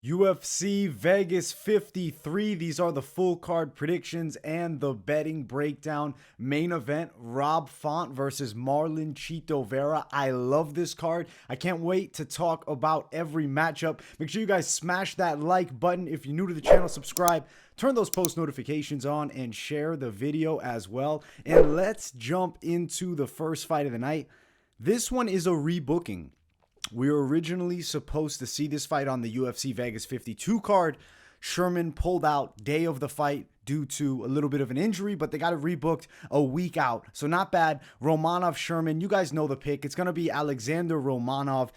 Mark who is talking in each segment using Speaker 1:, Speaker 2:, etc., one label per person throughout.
Speaker 1: UFC Vegas 53. These are the full card predictions and the betting breakdown. Main event, Rob Font versus Marlon Chito Vera. I love this card. I can't wait to talk about every matchup. Make sure you guys smash that like button. If you're new to the channel, subscribe. Turn those post notifications on and share the video as well. And let's jump into the first fight of the night. This one is a rebooking. We were originally supposed to see this fight on the UFC Vegas 52 card. Sherman pulled out day of the fight due to a little bit of an injury, but they got it rebooked a week out. So not bad. Romanov, Sherman, you guys know the pick. It's going to be Alexandr Romanov.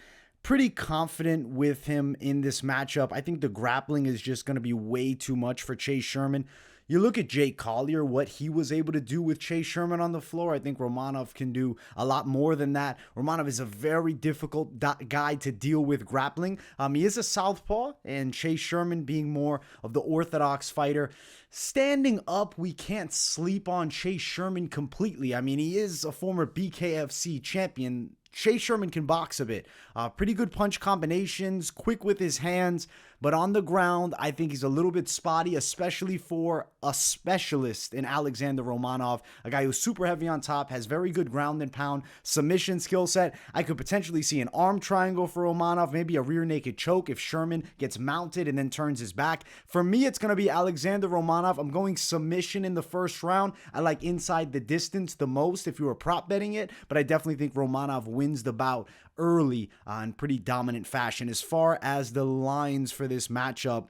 Speaker 1: Pretty confident with him in this matchup. I think the grappling is just going to be way too much for Chase Sherman. You look at Jake Collier, what he was able to do with Chase Sherman on the floor. I think Romanov can do a lot more than that. Romanov is a very difficult guy to deal with grappling. He is a southpaw, and Chase Sherman being more of the orthodox fighter. Standing up, we can't sleep on Chase Sherman completely. I mean, he is a former BKFC champion. Chase Sherman can box a bit. Pretty good punch combinations, quick with his hands, but on the ground, I think he's a little bit spotty, especially for a specialist in Alexandr Romanov, a guy who's super heavy on top, has very good ground and pound submission skill set. I could potentially see an arm triangle for Romanov, maybe a rear naked choke if Sherman gets mounted and then turns his back. For me, it's going to be Alexandr Romanov. I'm going submission in the first round. I like inside the distance the most if you were prop betting it, but I definitely think Romanov wins the bout early in pretty dominant fashion. As far as the lines for this matchup,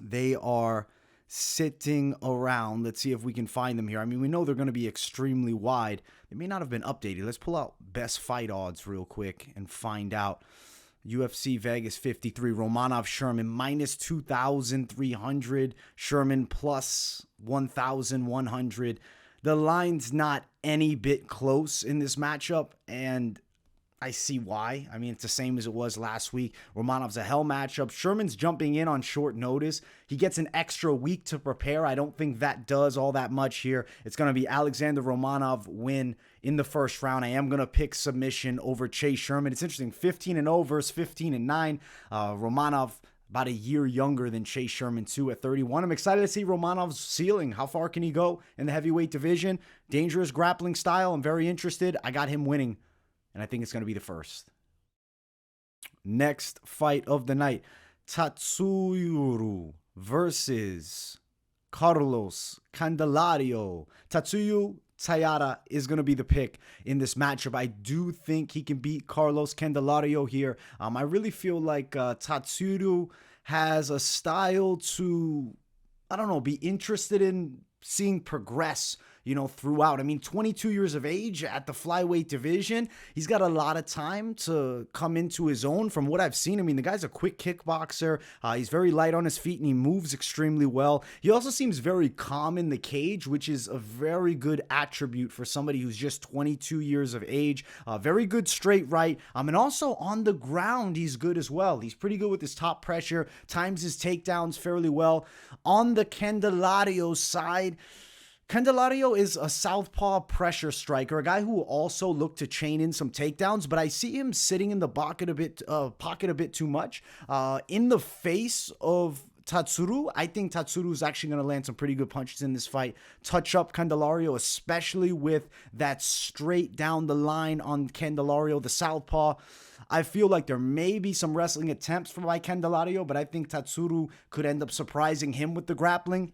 Speaker 1: they are sitting around. Let's see if we can find them here. I mean, we know they're going to be extremely wide. They may not have been updated. Let's pull out best fight odds real quick and find out. UFC Vegas 53, Romanov Sherman minus 2,300, Sherman plus 1,100. The line's not any bit close in this matchup, and I see why. I mean, it's the same as it was last week. Romanov's a hell matchup. Sherman's jumping in on short notice. He gets an extra week to prepare. I don't think that does all that much here. It's going to be Alexandr Romanov win in the first round. I am going to pick submission over Chase Sherman. It's interesting. 15-0 versus 15-9. Romanov about a year younger than Chase Sherman, too, at 31. I'm excited to see Romanov's ceiling. How far can he go in the heavyweight division? Dangerous grappling style. I'm very interested. I got him winning, and I think it's going to be the first. Next fight of the night, Tatsuro versus Carlos Candelario. Taira is going to be the pick in this matchup. I do think he can beat Carlos Candelario here. I really feel like Tatsuro has a style to, I don't know, be interested in seeing progress, you know, throughout. I mean, 22 years of age at the flyweight division. He's got a lot of time to come into his own from what I've seen. I mean, the guy's a quick kickboxer. He's very light on his feet and he moves extremely well. He also seems very calm in the cage, which is a very good attribute for somebody who's just 22 years of age. Very good straight right. And also on the ground, he's good as well. He's pretty good with his top pressure, times his takedowns fairly well. On the Candelario side, Candelario is a southpaw pressure striker, a guy who will also look to chain in some takedowns, but I see him sitting in the pocket a bit too much. In the face of Tatsuro, I think Tatsuro is actually going to land some pretty good punches in this fight. Touch up Candelario, especially with that straight down the line on Candelario, the southpaw. I feel like there may be some wrestling attempts by Candelario, but I think Tatsuro could end up surprising him with the grappling.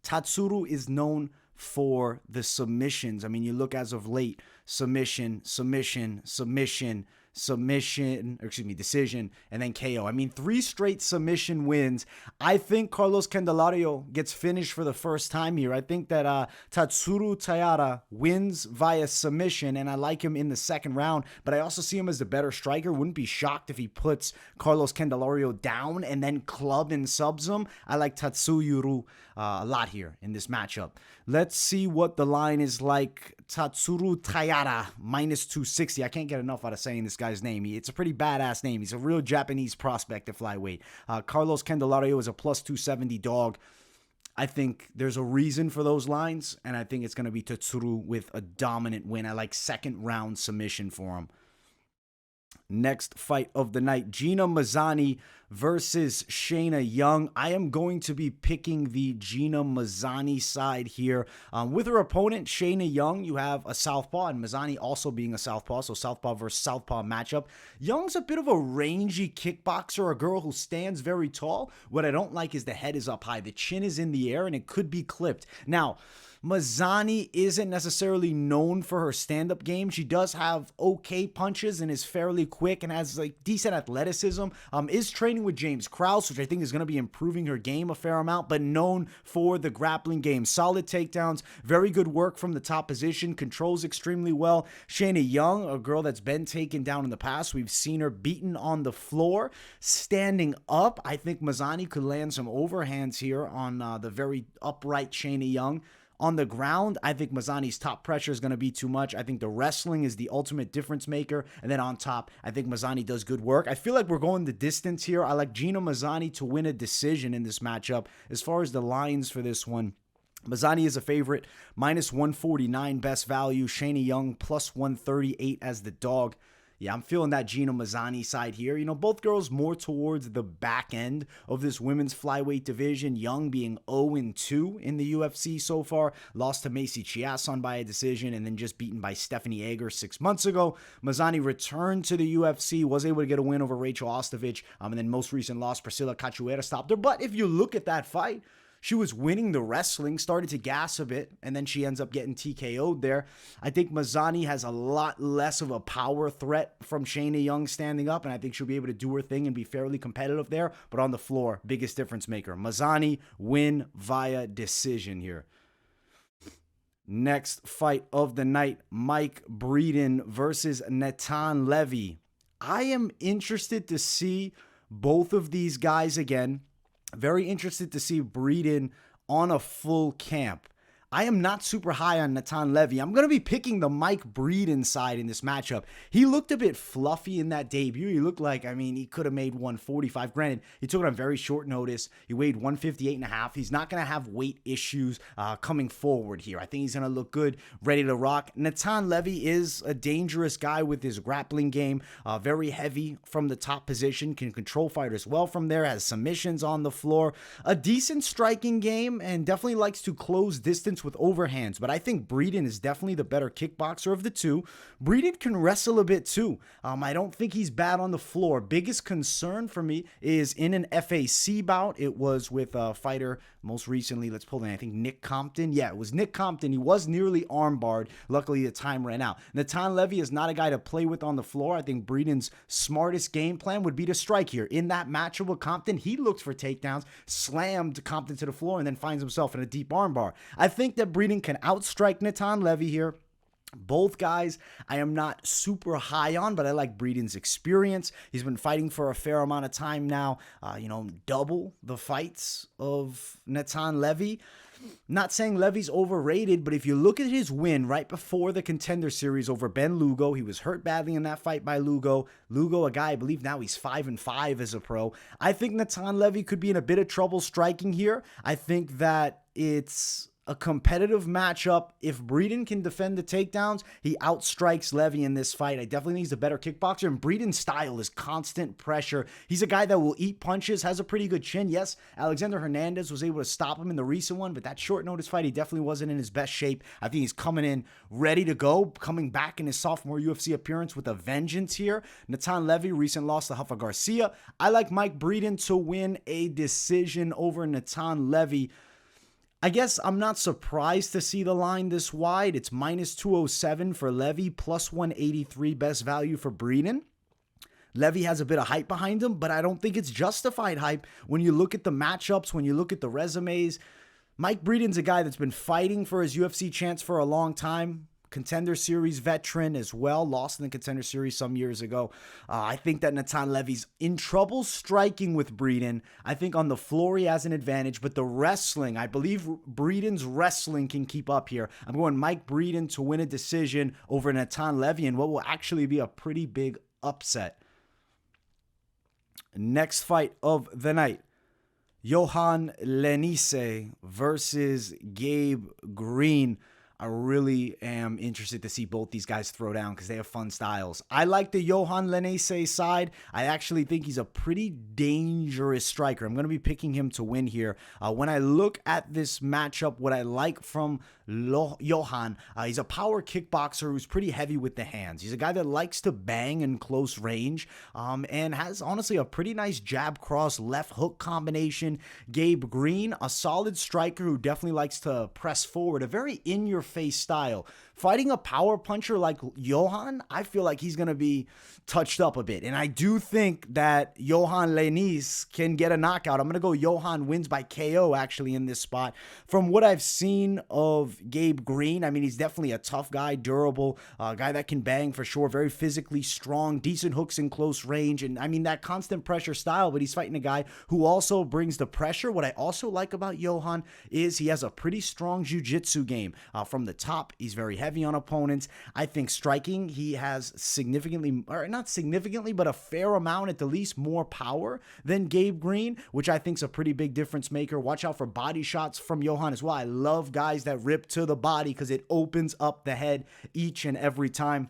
Speaker 1: Tatsuro is known for the submissions. I mean, you look as of late, submission, decision, and then KO. I mean, 3 straight submission wins. I think Carlos Candelario gets finished for the first time here. I think that Tatsuro Taira wins via submission, and I like him in the second round, but I also see him as the better striker. Wouldn't be shocked if he puts Carlos Candelario down and then club and subs him. I like Tatsuro a lot here in this matchup. Let's see what the line is like. Tatsuro Taira, minus 260. I can't get enough out of saying this guy's name. It's a pretty badass name. He's a real Japanese prospect at flyweight. Carlos Candelario is a plus 270 dog. I think there's a reason for those lines, and I think it's going to be Tatsuro with a dominant win. I like second round submission for him. Next fight of the night, Gina Mazany versus Shanna Young. I am going to be picking the Gina Mazany side here. With her opponent, Shanna Young, you have a southpaw, and Mazany also being a southpaw, so southpaw versus southpaw matchup. Young's a bit of a rangy kickboxer, a girl who stands very tall. What I don't like is the head is up high. The chin is in the air, and it could be clipped. Now, Mazany isn't necessarily known for her stand-up game. She does have okay punches and is fairly quick and has like decent athleticism. Is training with James Krause, which I think is going to be improving her game a fair amount, but known for the grappling game. Solid takedowns, very good work from the top position, controls extremely well. Shanna Young, a girl that's been taken down in the past. We've seen her beaten on the floor. Standing up, I think Mazany could land some overhands here on the very upright Shanna Young. On the ground, I think Mazany's top pressure is going to be too much. I think the wrestling is the ultimate difference maker. And then on top, I think Mazany does good work. I feel like we're going the distance here. I like Gina Mazany to win a decision in this matchup. As far as the lines for this one, Mazany is a favorite, minus 149 best value. Shanna Young plus 138 as the dog. Yeah, I'm feeling that Gina Mazany side here. You know, both girls more towards the back end of this women's flyweight division. Young being 0-2 in the UFC so far. Lost to Macy Chiasson by a decision and then just beaten by Stephanie Egger 6 months ago. Mazany returned to the UFC, was able to get a win over Rachel Ostovich, and then most recent loss, Priscilla Cachoeira stopped her. But if you look at that fight, she was winning the wrestling, started to gas a bit, and then she ends up getting TKO'd there. I think Mazany has a lot less of a power threat from Shanna Young standing up, and I think she'll be able to do her thing and be fairly competitive there. But on the floor, biggest difference maker. Mazany win via decision here. Next fight of the night, Mike Breeden versus Natan Levy. I am interested to see both of these guys again. Very interested to see Breeden on a full camp. I am not super high on Natan Levy. I'm going to be picking the Mike Breeden side in this matchup. He looked a bit fluffy in that debut. He looked like, he could have made 145. Granted, he took it on very short notice. He weighed 158.5. He's not going to have weight issues coming forward here. I think he's going to look good, ready to rock. Natan Levy is a dangerous guy with his grappling game. Very heavy from the top position. Can control fighters well from there. Has submissions on the floor. A decent striking game and definitely likes to close distance with overhands, but I think Breeden is definitely the better kickboxer of the two. Breeden can wrestle a bit too. I don't think he's bad on the floor. Biggest concern for me is in an FAC bout. It was with a fighter most recently. Let's pull in, I think Nick Compton. Yeah, it was Nick Compton. He was nearly armbarred. Luckily, the time ran out. Natan Levy is not a guy to play with on the floor. I think Breeden's smartest game plan would be to strike here. In that matchup with Compton, he looked for takedowns, slammed Compton to the floor, and then finds himself in a deep armbar. I think that Breeden can outstrike Natan Levy here. Both guys I am not super high on, but I like Breeden's experience. He's been fighting for a fair amount of time now, double the fights of Natan Levy. Not saying Levy's overrated, but if you look at his win right before the Contender Series over Ben Lugo, he was hurt badly in that fight by Lugo. Lugo, a guy I believe now he's 5-5 as a pro. I think Natan Levy could be in a bit of trouble striking here. I think that it's a competitive matchup. If Breeden can defend the takedowns, he outstrikes Levy in this fight. I definitely think he's a better kickboxer, and Breeden's style is constant pressure. He's a guy that will eat punches, has a pretty good chin. Yes, Alexandr Hernandez was able to stop him in the recent one, but that short notice fight, he definitely wasn't in his best shape. I think he's coming in ready to go, coming back in his sophomore UFC appearance with a vengeance here. Natan Levy, recent loss to Rafa Garcia. I like Mike Breeden to win a decision over Natan Levy. I guess I'm not surprised to see the line this wide. It's minus 207 for Levy, plus 183 best value for Breeden. Levy has a bit of hype behind him, but I don't think it's justified hype when you look at the matchups, when you look at the resumes. Mike Breeden's a guy that's been fighting for his UFC chance for a long time. Contender Series veteran as well, lost in the Contender Series some years ago. I think that Natan Levy's in trouble striking with Breeden. I think on the floor he has an advantage, but the wrestling, I believe Breeden's wrestling can keep up here. I'm going Mike Breeden to win a decision over Natan Levy in what will actually be a pretty big upset. Next fight of the night, Yohan Lainesse versus Gabe Green. I really am interested to see both these guys throw down because they have fun styles. I like the Yohan Lainesse side. I actually think he's a pretty dangerous striker. I'm going to be picking him to win here. When I look at this matchup, what I like from Yohan, he's a power kickboxer who's pretty heavy with the hands. He's a guy that likes to bang in close range and has honestly a pretty nice jab cross left hook combination. Gabe Green, a solid striker who definitely likes to press forward, a very in-your-face style. Fighting a power puncher like Yohan, I feel like he's going to be touched up a bit. And I do think that Yohan Lainesse can get a knockout. I'm going to go Yohan wins by KO actually in this spot. From what I've seen of Gabe Green, I mean, he's definitely a tough guy, durable, a guy that can bang for sure, very physically strong, decent hooks in close range. And I mean, that constant pressure style, but he's fighting a guy who also brings the pressure. What I also like about Yohan is he has a pretty strong jiu-jitsu game. From the top, he's very heavy on opponents. I think striking, he has significantly, or not significantly, but a fair amount, at the least more power than Gabe Green, which I think is a pretty big difference maker. Watch out for body shots from Yohan as well. I love guys that rip to the body because it opens up the head each and every time.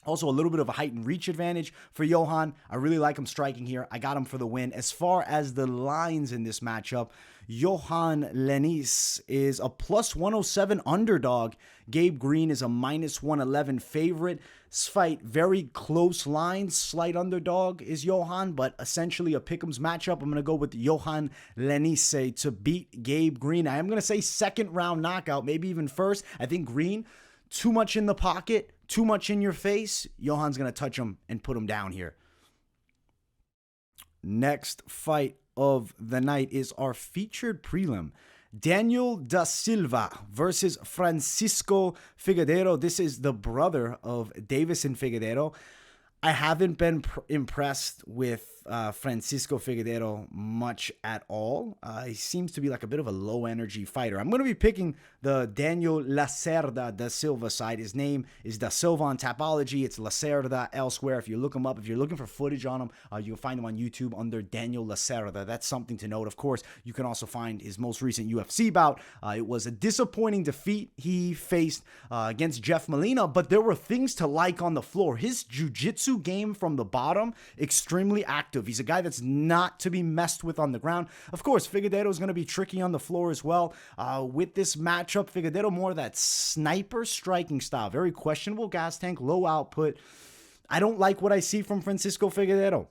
Speaker 1: Also, a little bit of a height and reach advantage for Yohan. I really like him striking here. I got him for the win. As far as the lines in this matchup, Yohan Lainesse is a plus 107 underdog. Gabe Green is a minus 111 favorite. This fight, very close lines. Slight underdog is Yohan, but essentially a pick'ems matchup. I'm going to go with Yohan Lainesse to beat Gabe Green. I am going to say second round knockout, maybe even first. I think Green, too much in the pocket, too much in your face. Yohan's going to touch him and put him down here. Next fight of the night is our featured prelim. Daniel da Silva versus Francisco Figueiredo. This is the brother of Deiveson Figueiredo. I haven't been impressed with Francisco Figueiredo much at all. He seems to be like a bit of a low-energy fighter. I'm going to be picking the Daniel Lacerda da Silva side. His name is da Silva on Tapology. It's Lacerda elsewhere. If you look him up, if you're looking for footage on him, you can find him on YouTube under Daniel Lacerda. That's something to note. Of course, you can also find his most recent UFC bout. It was a disappointing defeat he faced against Jeff Molina, but there were things to like on the floor. His jiu-jitsu game from the bottom, extremely active. He's a guy that's not to be messed with on the ground. Of course, Figueiredo is going to be tricky on the floor as well. With this matchup, Figueiredo more of that sniper striking style. Very questionable gas tank, low output. I don't like what I see from Francisco Figueiredo.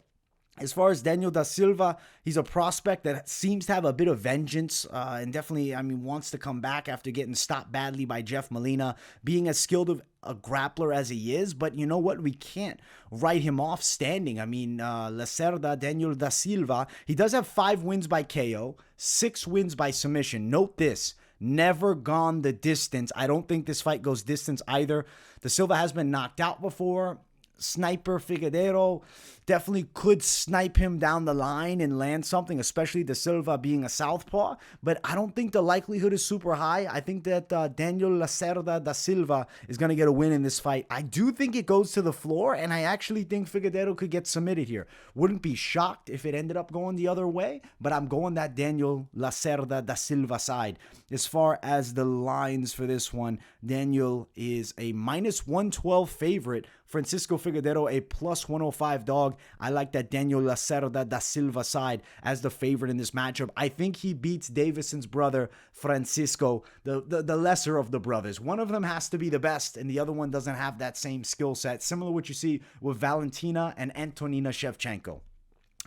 Speaker 1: As far as Daniel da Silva, he's a prospect that seems to have a bit of vengeance and definitely, I mean, wants to come back after getting stopped badly by Jeff Molina, being as skilled of a grappler as he is. But you know what? We can't write him off standing. I mean, Lacerda, Daniel da Silva, he does have 5 wins by KO, 6 wins by submission. Note this. Never gone the distance. I don't think this fight goes distance either. Da Silva has been knocked out before. Sniper Figueiredo definitely could snipe him down the line and land something, especially Da Silva being a southpaw, but I don't think the likelihood is super high. I think that Daniel Lacerda da Silva is going to get a win in this fight. I do think it goes to the floor, and I actually think Figueiredo could get submitted here. Wouldn't be shocked if it ended up going the other way, but I'm going that Daniel Lacerda da Silva side. As far as the lines for this one, Daniel is a minus 112 favorite. Francisco Figueiredo, a plus 105 dog. I like that Daniel Lacerda da Silva side as the favorite in this matchup. I think he beats Deiveson's brother, Francisco, the lesser of the brothers. One of them has to be the best, and the other one doesn't have that same skill set. Similar to what you see with Valentina and Antonina Shevchenko.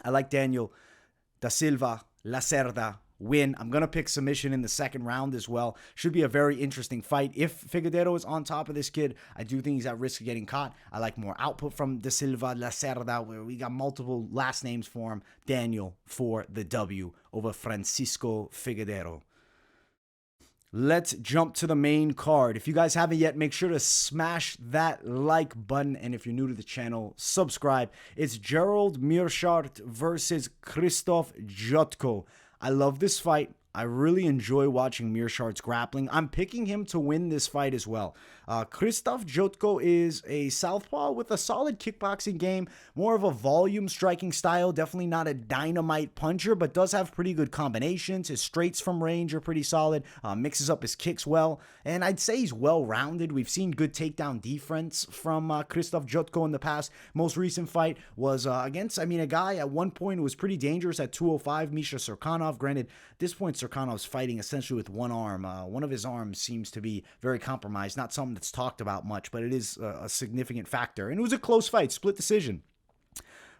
Speaker 1: I like Daniel da Silva, Lacerda, win. I'm going to pick submission in the second round as well. Should be a very interesting fight. If Figueiredo is on top of this kid, I do think he's at risk of getting caught. I like more output from Da Silva, Lacerda, where we got multiple last names for him. Daniel for the W over Francisco Figueiredo. Let's jump to the main card. If you guys haven't yet, make sure to smash that like button. And if you're new to the channel, subscribe. It's Gerald Meerschaert versus Krzysztof Jotko. I love this fight. I really enjoy watching Meerschaert's grappling. I'm picking him to win this fight as well. Krzysztof Jotko is a southpaw with a solid kickboxing game, more of a volume striking style, definitely not a dynamite puncher, but does have pretty good combinations. His straights from range are pretty solid, mixes up his kicks well, and I'd say he's well-rounded. We've seen good takedown defense from Krzysztof Jotko in the past. Most recent fight was against, a guy at one point who was pretty dangerous at 205, Meerschaert. Granted, at this point, Serkanov's fighting essentially with one arm. One of his arms seems to be very compromised. Not something that's talked about much, but it is a significant factor. And it was a close fight, split decision.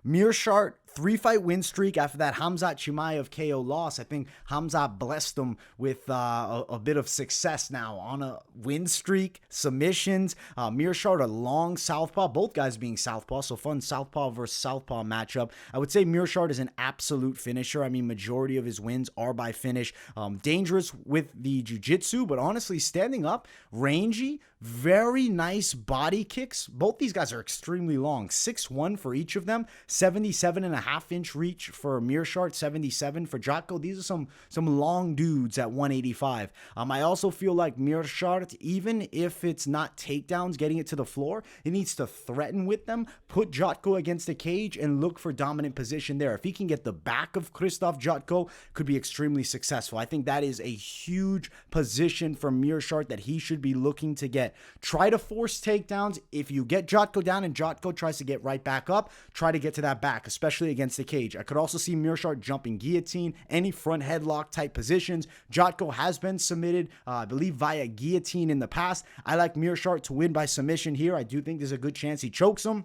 Speaker 1: Meerschaert, 3-fight win streak after that Khamzat Chimaev KO loss. I think Khamzat blessed him with a bit of success now on a win streak, submissions. Meerschaert, a long southpaw, both guys being southpaw, so fun southpaw versus southpaw matchup. I would say Meerschaert is an absolute finisher. Majority of his wins are by finish. Dangerous with the jiu-jitsu, but honestly, standing up, rangy, very nice body kicks. Both these guys are extremely long, 6'1" for each of them, 77.5-inch reach for Meerschaert, 77 for Jotko. These are some long dudes at 185. I also feel like Meerschaert, even if it's not takedowns getting it to the floor, he needs to threaten with them, put Jotko against the cage, and look for dominant position there. If he can get the back of Krzysztof Jotko, could be extremely successful. I think that is a huge position for Meerschaert that he should be looking to get. Try to force takedowns. If you get Jotko down and Jotko tries to get right back up, try to get to that back, especially against the cage. I could also see Meerschaert jumping guillotine, any front headlock type positions. Jotko has been submitted, I believe, via guillotine in the past. I like Meerschaert to win by submission here. I do think there's a good chance he chokes him.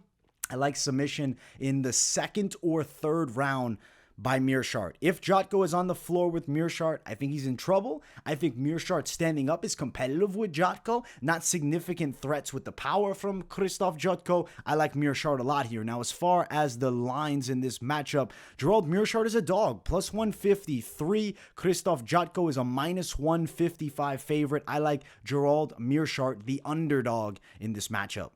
Speaker 1: I like submission in the second or third round by Meerschaert. If Jotko is on the floor with Meerschaert, I think he's in trouble. I think Meerschaert standing up is competitive with Jotko. Not significant threats with the power from Krzysztof Jotko. I like Meerschaert a lot here. Now, as far as the lines in this matchup, Gerald Meerschaert is a dog, plus 153. Krzysztof Jotko is a minus 155 favorite. I like Gerald Meerschaert, the underdog in this matchup.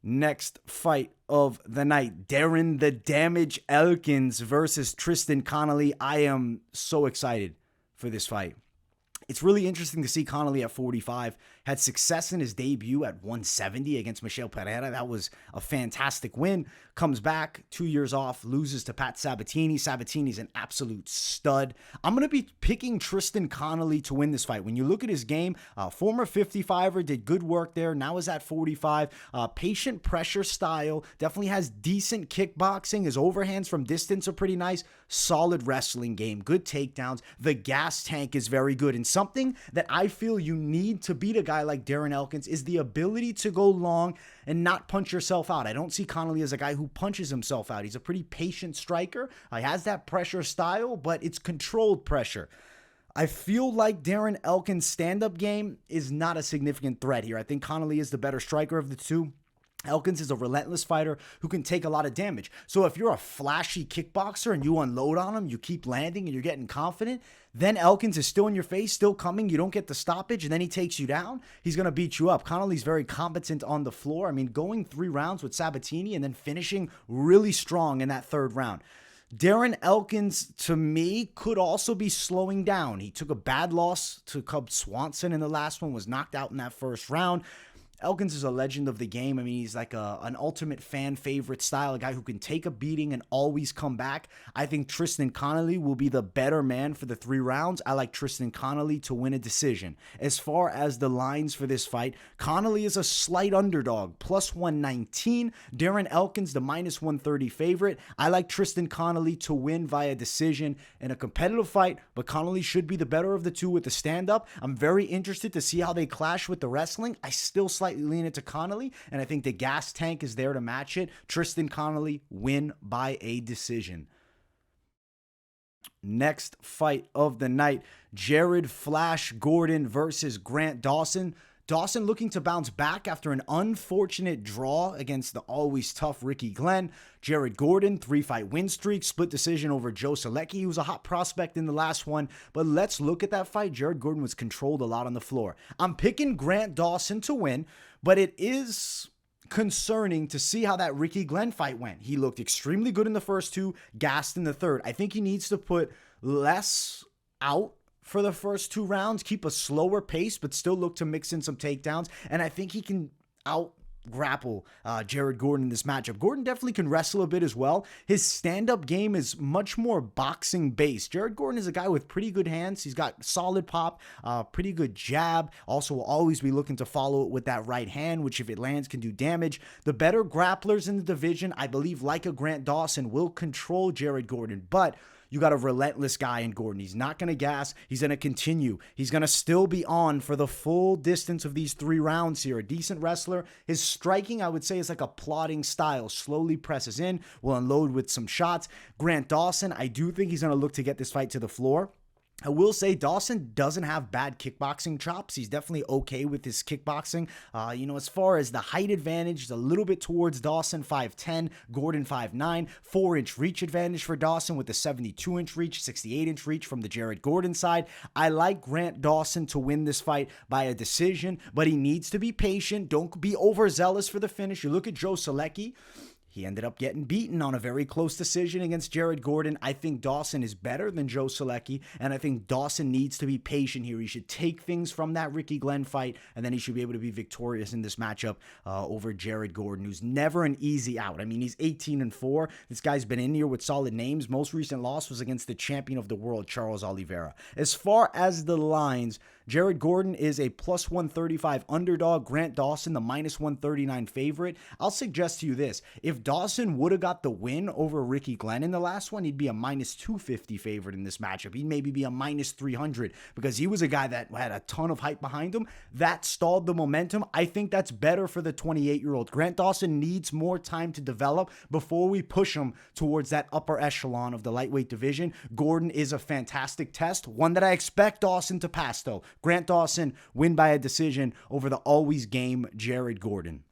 Speaker 1: Next fight of the night, Darren the Damage Elkins versus Tristan Connelly. I am so excited for this fight. It's really interesting to see Connelly at 45. Had success in his debut at 170 against Michel Pereira. That was a fantastic win. Comes back, 2 years off, loses to Pat Sabatini. Sabatini's an absolute stud. I'm going to be picking Tristan Connelly to win this fight. When you look at his game, former 55er, did good work there. Now is at 45. Patient pressure style. Definitely has decent kickboxing. His overhands from distance are pretty nice. Solid wrestling game. Good takedowns. The gas tank is very good. And something that I feel you need to beat a guy like Darren Elkins is the ability to go long and not punch yourself out. I don't see Connelly as a guy who punches himself out. He's a pretty patient striker. He has that pressure style, but it's controlled pressure. I feel like Darren Elkins' stand-up game is not a significant threat here. I think Connelly is the better striker of the two. Elkins is a relentless fighter who can take a lot of damage. So if you're a flashy kickboxer and you unload on him, you keep landing and you're getting confident, then Elkins is still in your face, still coming. You don't get the stoppage, and then he takes you down. He's going to beat you up. Connelly's very competent on the floor. Going 3 rounds with Sabatini and then finishing really strong in that third round. Darren Elkins, to me, could also be slowing down. He took a bad loss to Cub Swanson in the last one, was knocked out in that first round. Elkins is a legend of the game. He's like an ultimate fan favorite style, a guy who can take a beating and always come back. I think Tristan Connelly will be the better man for the 3 rounds. I like Tristan Connelly to win a decision. As far as the lines for this fight, Connelly is a slight underdog, plus 119. Darren Elkins, the minus 130 favorite. I like Tristan Connelly to win via decision in a competitive fight, but Connelly should be the better of the two with the stand-up. I'm very interested to see how they clash with the wrestling. I still slightly lean it to Connelly, and I think the gas tank is there to match it. Tristan Connelly win by a decision. Next fight of the night, Jared Flash Gordon versus Grant Dawson. Dawson looking to bounce back after an unfortunate draw against the always tough Ricky Glenn. Jared Gordon, 3-fight win streak, split decision over Joe Selecki, who was a hot prospect in the last one. But let's look at that fight. Jared Gordon was controlled a lot on the floor. I'm picking Grant Dawson to win, but it is concerning to see how that Ricky Glenn fight went. He looked extremely good in the first 2, gassed in the third. I think he needs to put less out for the first 2 rounds, keep a slower pace, but still look to mix in some takedowns. And I think he can out grapple Jared Gordon in this matchup. Gordon definitely can wrestle a bit as well. His stand-up game is much more boxing based. Jared Gordon is a guy with pretty good hands. He's got solid pop, pretty good jab. Also will always be looking to follow it with that right hand, which if it lands can do damage. The better grapplers in the division, I believe, like a Grant Dawson, will control Jared Gordon, but you got a relentless guy in Gordon. He's not going to gas. He's going to continue. He's going to still be on for the full distance of these 3 rounds here. A decent wrestler. His striking, I would say, is like a plodding style. Slowly presses in, will unload with some shots. Grant Dawson, I do think he's going to look to get this fight to the floor. I will say Dawson doesn't have bad kickboxing chops. He's definitely okay with his kickboxing. As far as the height advantage, it's a little bit towards Dawson, 5'10", Gordon 5'9", 4-inch reach advantage for Dawson with the 72-inch reach, 68-inch reach from the Jared Gordon side. I like Grant Dawson to win this fight by a decision, but he needs to be patient. Don't be overzealous for the finish. You look at Joe Solecki. He ended up getting beaten on a very close decision against Jared Gordon. I think Dawson is better than Joe Solecki, and I think Dawson needs to be patient here. He should take things from that Ricky Glenn fight, and then he should be able to be victorious in this matchup over Jared Gordon, who's never an easy out. I mean, he's 18-4. This guy's been in here with solid names. Most recent loss was against the champion of the world, Charles Oliveira. As far as the lines, Jared Gordon is a plus 135 underdog. Grant Dawson, the minus 139 favorite. I'll suggest to you this. If Dawson would have got the win over Ricky Glenn in the last one, he'd be a minus 250 favorite in this matchup. He'd maybe be a minus 300 because he was a guy that had a ton of hype behind him. That stalled the momentum. I think that's better for the 28-year-old. Grant Dawson needs more time to develop before we push him towards that upper echelon of the lightweight division. Gordon is a fantastic test, one that I expect Dawson to pass, though. Grant Dawson win by a decision over the always game Jared Gordon.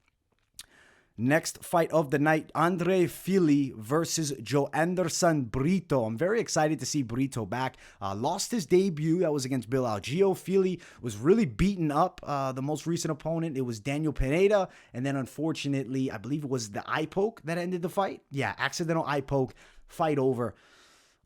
Speaker 1: Next fight of the night, Andrei Fili versus Joanderson Brito. I'm very excited to see Brito back. Lost his debut. That was against Bill Algeo. Fili was really beaten up. The most recent opponent, it was Daniel Pineda. And then unfortunately, I believe it was the eye poke that ended the fight. Yeah, accidental eye poke. Fight over.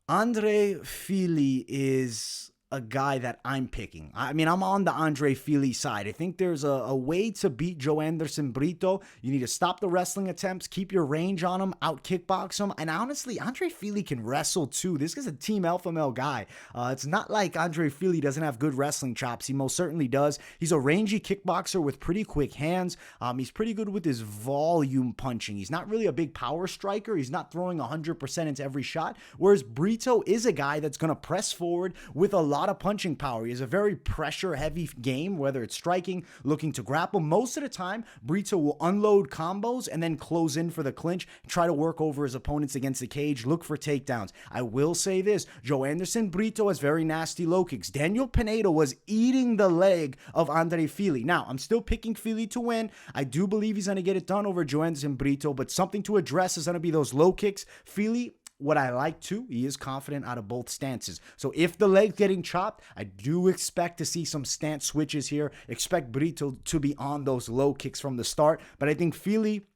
Speaker 1: Andrei Fili is a guy that I'm picking. I mean, I'm on the Andrei Fili side. I think there's a way to beat Joanderson Brito. You need to stop the wrestling attempts, keep your range on him, out kickbox him. And honestly, Andrei Fili can wrestle too. This is a team alpha male guy. It's not like Andrei Fili doesn't have good wrestling chops. He most certainly does. He's a rangy kickboxer with pretty quick hands. He's pretty good with his volume punching. He's not really a big power striker. He's not throwing 100% into every shot. Whereas Brito is a guy that's going to press forward with a lot of punching power. He has a very pressure-heavy game, whether it's striking, looking to grapple. Most of the time, Brito will unload combos and then close in for the clinch, try to work over his opponents against the cage, look for takedowns. I will say this, Joanderson Brito has very nasty low kicks. Daniel Pineda was eating the leg of Andrei Fili. Now, I'm still picking Fili to win. I do believe he's going to get it done over Joanderson Brito, but something to address is going to be those low kicks. Fili, what I like too, he is confident out of both stances. So if the leg's getting chopped, I do expect to see some stance switches here. Expect Brito to be on those low kicks from the start. But I think Fili,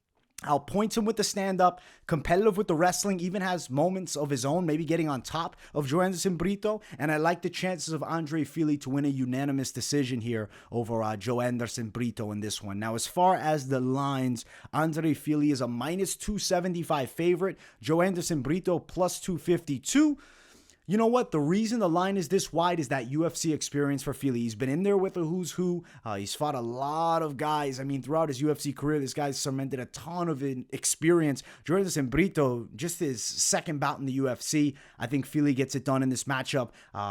Speaker 1: I'll point him with the stand-up, competitive with the wrestling, even has moments of his own, maybe getting on top of Joanderson Brito, and I like the chances of Andrei Fili to win a unanimous decision here over Joanderson Brito in this one. Now, as far as the lines, Andrei Fili is a minus 275 favorite, Joanderson Brito plus 252. You know what? The reason the line is this wide is that UFC experience for Fili. He's been in there with a who's who. He's fought a lot of guys. I mean, throughout his UFC career, this guy's cemented a ton of experience. Joanderson Brito, just his second bout in the UFC. I think Fili gets it done in this matchup.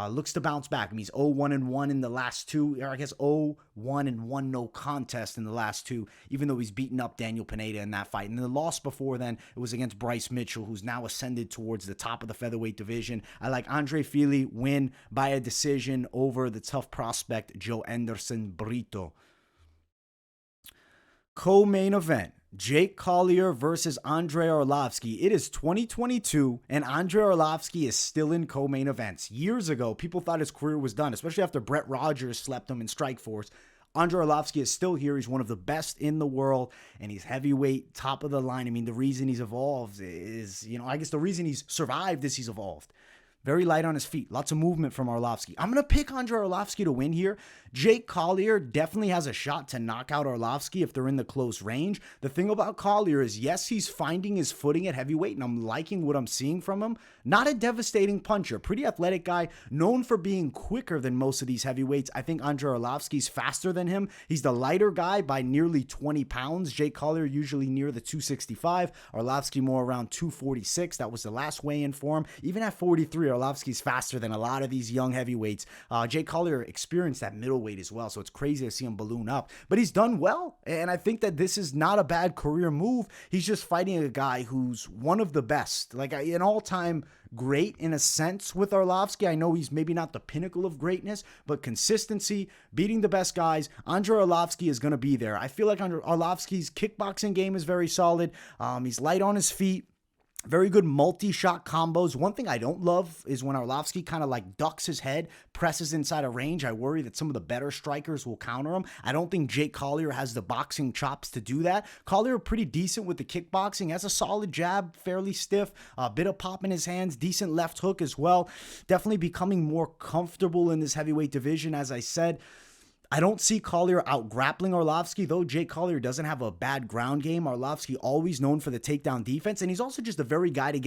Speaker 1: Looks to bounce back. I mean, he's 0-1-1 in the last two. Or I guess 0-1-1 no contest in the last two, even though he's beaten up Daniel Pineda in that fight. And the loss before then, it was against Bryce Mitchell, who's now ascended towards the top of the featherweight division. I like Andrei Fili win by a decision over the tough prospect Joanderson Brito. Co-main event, Jake Collier versus Andrei Arlovski. It is 2022, and Andrei Arlovski is still in co-main events. Years ago, people thought his career was done, especially after Brett Rogers slept him in Strikeforce. Andrei Arlovski is still here. He's one of the best in the world, and he's heavyweight, top of the line. I mean, the reason he's evolved is, I guess the reason he's survived is he's evolved. very light on his feet. Lots of movement from Arlovski. I'm going to pick Andrei Arlovski to win here. Jake Collier definitely has a shot to knock out Arlovski if they're in the close range. The thing about Collier is, yes, he's finding his footing at heavyweight, and I'm liking what I'm seeing from him. Not a devastating puncher. Pretty athletic guy, known for being quicker than most of these heavyweights. I think Andrei Arlovski's faster than him. He's the lighter guy by nearly 20 pounds. Jake Collier usually near the 265. Arlovski more around 246. That was the last weigh-in for him. Even at 43, Arlovski's faster than a lot of these young heavyweights. Jake Collier experienced that middleweight as well, so it's crazy to see him balloon up. But he's done well, and I think that this is not a bad career move. He's just fighting a guy who's one of the best, like an all-time great in a sense with Arlovski. I know he's maybe not the pinnacle of greatness, but consistency, beating the best guys. Andrei Arlovski is going to be there. I feel like Arlovski's kickboxing game is very solid. He's light on his feet. Very good multi-shot combos. One thing I don't love is when Arlovski kind of like ducks his head, presses inside a range. I worry that some of the better strikers will counter him. I don't think Jake Collier has the boxing chops to do that. Collier pretty decent with the kickboxing. Has a solid jab, fairly stiff, a bit of pop in his hands, decent left hook as well. Definitely becoming more comfortable in this heavyweight division, as I said. I don't see Collier out-grappling Arlovski, though Jake Collier doesn't have a bad ground game. Arlovski always known for the takedown defense, and he's also just a very hard guy to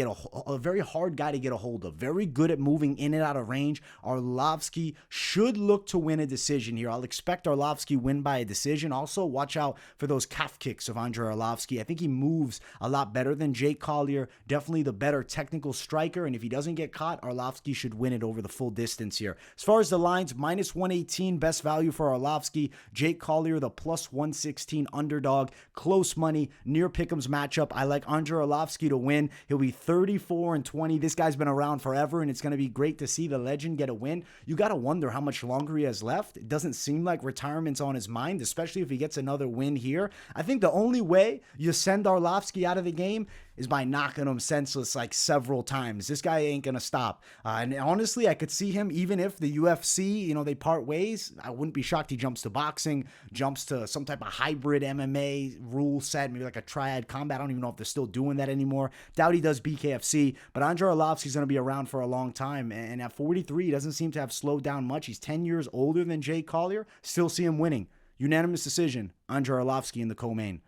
Speaker 1: get a hold of. Very good at moving in and out of range. Arlovski should look to win a decision here. I'll expect Arlovski win by a decision. Also, watch out for those calf kicks of Andrei Arlovski. I think he moves a lot better than Jake Collier. Definitely the better technical striker, and if he doesn't get caught, Arlovski should win it over the full distance here. As far as the lines, minus 118, best value for Arlovski. Jake Collier, the plus 116 underdog. Close money, near pick'ems matchup. I like Andrei Arlovski to win. He'll be 34-20. This guy's been around forever, and it's going to be great to see the legend get a win. You got to wonder how much longer he has left. It doesn't seem like retirement's on his mind, especially if he gets another win here. I think the only way you send Arlovski out of the game is by knocking him senseless like several times. This guy ain't going to stop. And honestly, I could see him, even if the UFC, they part ways, I wouldn't be shocked he jumps to boxing, jumps to some type of hybrid MMA rule set, maybe like a triad combat. I don't even know if they're still doing that anymore. Doubt he does BKFC, but Andrei Arlovski's going to be around for a long time. And at 43, he doesn't seem to have slowed down much. He's 10 years older than Jake Collier. Still see him winning. Unanimous decision, Andrei Arlovski in the co-main.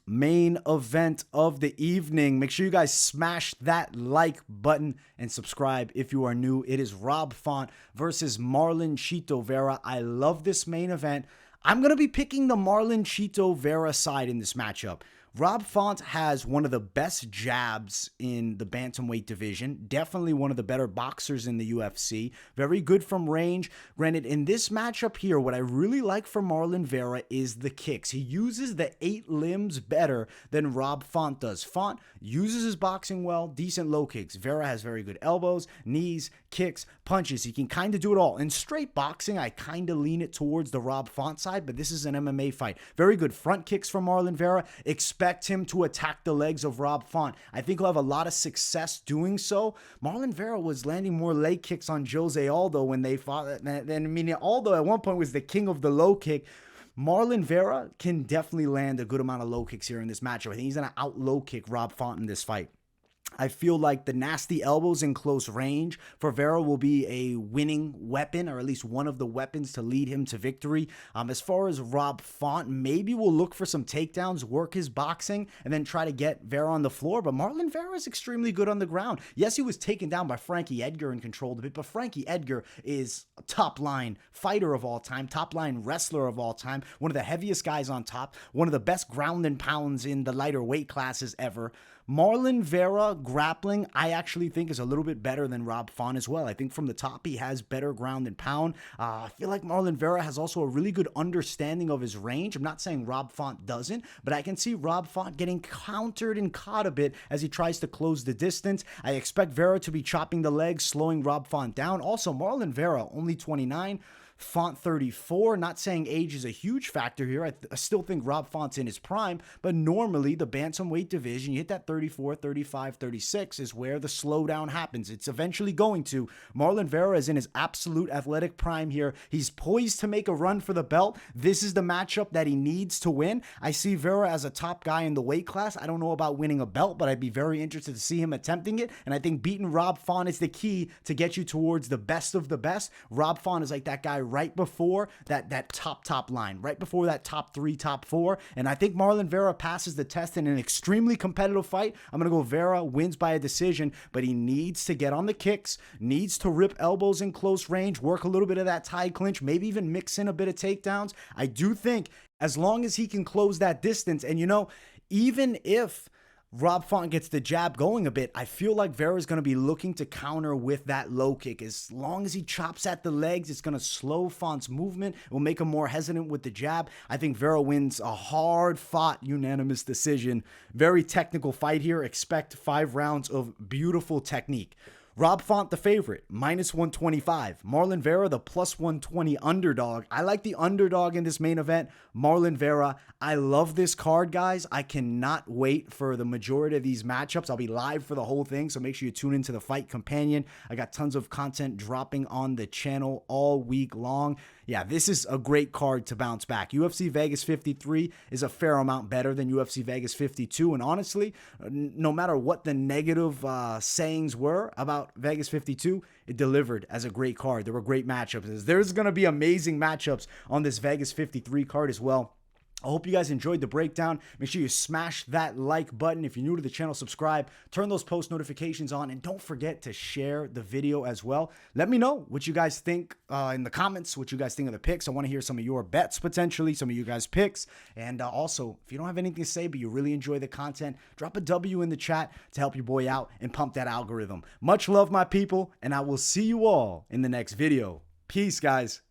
Speaker 1: Main event of the evening. Make sure you guys smash that like button and subscribe if you are new. It is Rob Font versus Meerschaert Vera. I love this main event. I'm going to be picking the Meerschaert Vera side in this matchup. Rob Font has one of the best jabs in the bantamweight division. Definitely one of the better boxers in the UFC. Very good from range. Granted, in this matchup here, what I really like from Marlon Vera is the kicks. He uses the 8 limbs better than Rob Font does. Font uses his boxing well, decent low kicks. Vera has very good elbows, knees, kicks, punches. He can kind of do it all. In straight boxing, I kind of lean it towards the Rob Font side, but this is an MMA fight. Very good front kicks from Marlon Vera. Expect him to attack the legs of Rob Font. I think he'll have a lot of success doing so. Marlon Vera was landing more leg kicks on Jose Aldo when they fought. Aldo at one point was the king of the low kick. Marlon Vera can definitely land a good amount of low kicks here in this matchup. I think he's going to out low kick Rob Font in this fight. I feel like the nasty elbows in close range for Vera will be a winning weapon, or at least one of the weapons to lead him to victory. As far as Rob Font, maybe we'll look for some takedowns, work his boxing, and then try to get Vera on the floor. But Marlon Vera is extremely good on the ground. Yes, he was taken down by Frankie Edgar and controlled a bit, but Frankie Edgar is a top-line fighter of all time, top-line wrestler of all time, one of the heaviest guys on top, one of the best ground and pounds in the lighter weight classes ever. Marlon Vera grappling, I actually think is a little bit better than Rob Font as well. I think from the top, he has better ground and pound. I feel like Marlon Vera has also a really good understanding of his range. I'm not saying Rob Font doesn't, but I can see Rob Font getting countered and caught a bit as he tries to close the distance. I expect Vera to be chopping the legs, slowing Rob Font down. Also, Marlon Vera, only 29, Font 34. Not saying age is a huge factor here. I still think Rob Font's in his prime, but normally the bantamweight division, you hit that 34, 35, 36 is where the slowdown happens. It's eventually going to. Marlon Vera is in his absolute athletic prime here. He's poised to make a run for the belt. This is the matchup that he needs to win. I see Vera as a top guy in the weight class. I don't know about winning a belt, but I'd be very interested to see him attempting it. And I think beating Rob Font is the key to get you towards the best of the best. Rob Font is like that guy right before that top line, right before that top 3, top 4. And I think Marlon Vera passes the test in an extremely competitive fight. I'm going to go Vera wins by a decision, but he needs to get on the kicks, needs to rip elbows in close range, work a little bit of that tie clinch, maybe even mix in a bit of takedowns. I do think as long as he can close that distance, and even if Rob Font gets the jab going a bit, I feel like Vera's going to be looking to counter with that low kick. As long as he chops at the legs, it's going to slow Font's movement. It will make him more hesitant with the jab. I think Vera wins a hard-fought unanimous decision. Very technical fight here. Expect 5 rounds of beautiful technique. Rob Font, the favorite, -125. Marlon Vera, the +120 underdog. I like the underdog in this main event. Marlon Vera, I love this card, guys. I cannot wait for the majority of these matchups. I'll be live for the whole thing, so make sure you tune into the Fight Companion. I got tons of content dropping on the channel all week long. Yeah, this is a great card to bounce back. UFC Vegas 53 is a fair amount better than UFC Vegas 52, and honestly, no matter what the negative sayings were about Vegas 52, it delivered as a great card. There were great matchups. There's going to be amazing matchups on this Vegas 53 card as well. I hope you guys enjoyed the breakdown. Make sure you smash that like button. If you're new to the channel, subscribe, turn those post notifications on, and don't forget to share the video as well. Let me know what you guys think in the comments, what you guys think of the picks. I want to hear some of your bets, potentially, some of you guys' picks. And also, if you don't have anything to say, but you really enjoy the content, drop a W in the chat to help your boy out and pump that algorithm. Much love, my people, and I will see you all in the next video. Peace, guys.